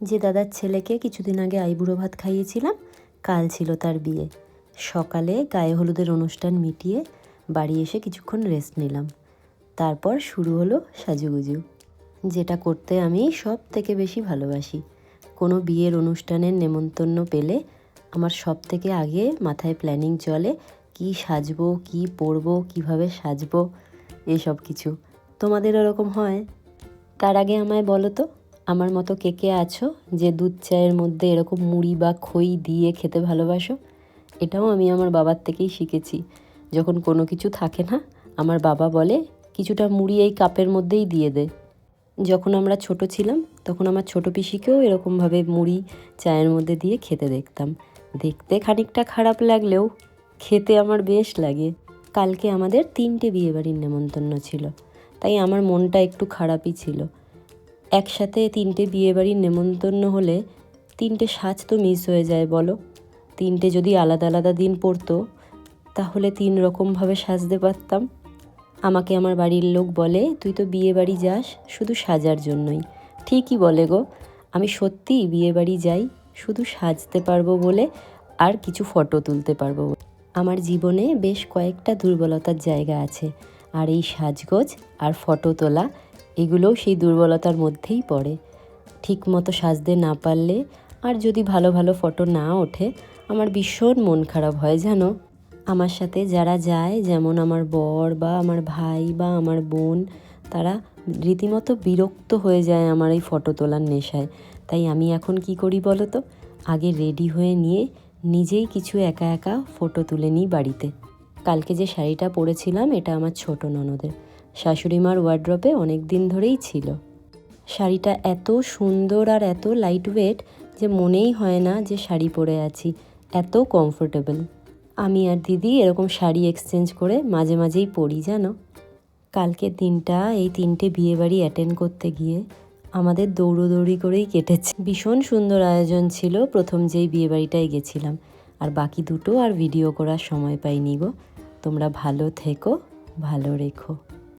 যে দাদার ছেলেকে কিছুদিন আগে আইবুড়ো ভাত খাইয়েছিলাম, কাল ছিল তার বিয়ে। সকালে গায়ে হলুদের অনুষ্ঠান মিটিয়ে বাড়ি এসে কিছুক্ষণ রেস্ট নিলাম। তারপর শুরু হলো সাজুগুজু, যেটা করতে আমি সব থেকে বেশি ভালোবাসি। কোনো বিয়ের অনুষ্ঠানের নেমন্তন্ন পেলে আমার সব থেকে আগে মাথায় প্ল্যানিং চলে, কি সাজবো, কি পরবো, কিভাবে সাজবো, এসব কিছু। তোমাদের ওরকম হয়? তার আগে আমায় বলো তো, আমার মতো কে কে আছো যে দুধ চায়ের মধ্যে এরকম মুড়ি বা খই দিয়ে খেতে ভালোবাসো? এটাও আমি আমার বাবার থেকেই শিখেছি। যখন কোনো কিছু থাকে না, আমার বাবা বলে কিছুটা মুড়ি এই কাপের মধ্যেই দিয়ে দে। যখন আমরা ছোট ছিলাম তখন আমার ছোট পিসিকেও এরকমভাবে মুড়ি চায়ের মধ্যে দিয়ে খেতে দেখতাম। দেখতে খানিকটা খারাপ লাগলেও খেতে আমার বেশ লাগে। কালকে আমাদের 3টে বিয়েবাড়ির নেমন্তন্ন ছিল, তাই আমার মনটা একটু খারাপই ছিল। একসাথে 3টে বিয়েবাড়ির নেমন্তন্ন হলে 3টে সাজ তো মিস হয়ে যায় বলো। 3টে যদি আলাদা আলাদা দিন পড়তো তাহলে 3 রকমভাবে সাজতে পারতাম। আমাকে আমার বাড়ির লোক বলে, তুই তো বিয়ে বাড়ি যাস শুধু সাজার জন্যই। ঠিকই বলে গো, আমি সত্যিই বিয়ে বাড়ি যাই শুধু সাজতে পারবো বলে আর কিছু ফটো তুলতে পারবো বলে। আমার জীবনে বেশ কয়েকটা দুর্বলতার জায়গা আছে, আর এই সাজগোজ আর ফটো তোলা এগুলোও সেই দুর্বলতার মধ্যেই পড়ে। ঠিক মতো সাজতে না পারলে আর যদি ভালো ভালো ফটো না ওঠে আমার ভীষণ মন খারাপ হয় জানো। আমার সাথে যারা যায়, যেমন আমার বর বা আমার ভাই বা আমার বোন, তারা রীতিমতো বিরক্ত হয়ে যায় আমার এই ফটো তোলার নেশায়। তাই আমি এখন কি করি বলো তো, আগে রেডি হয়ে নিয়ে নিজেই কিছু একা একা ফটো তুলে নিই বাড়িতে। কালকে যে শাড়িটা পরেছিলাম এটা আমার ছোট ননদের, শাশুড়িমার ওয়ার্ড্রপে অনেক দিন ধরেই ছিল। শাড়িটা এত সুন্দর আর এত লাইট ওয়েট যে মনেই হয় না যে শাড়ি পরে আছি, এত কমফোর্টেবল। আমি আর দিদি এরকম শাড়ি এক্সচেঞ্জ করে মাঝে মাঝেই পরি জানো। কালকের দিনটা এই 3টে বিয়েবাড়ি অ্যাটেন্ড করতে গিয়ে আমাদের দৌড়োদৌড়ি করেই কেটেছে। ভীষণ সুন্দর আয়োজন ছিল প্রথম যেই বিয়েবাড়িটায় গেছিলাম, আর বাকি দুটো আর ভিডিও করার সময় পাইনি গো। তোমরা ভালো থেকো, ভালো রেখো।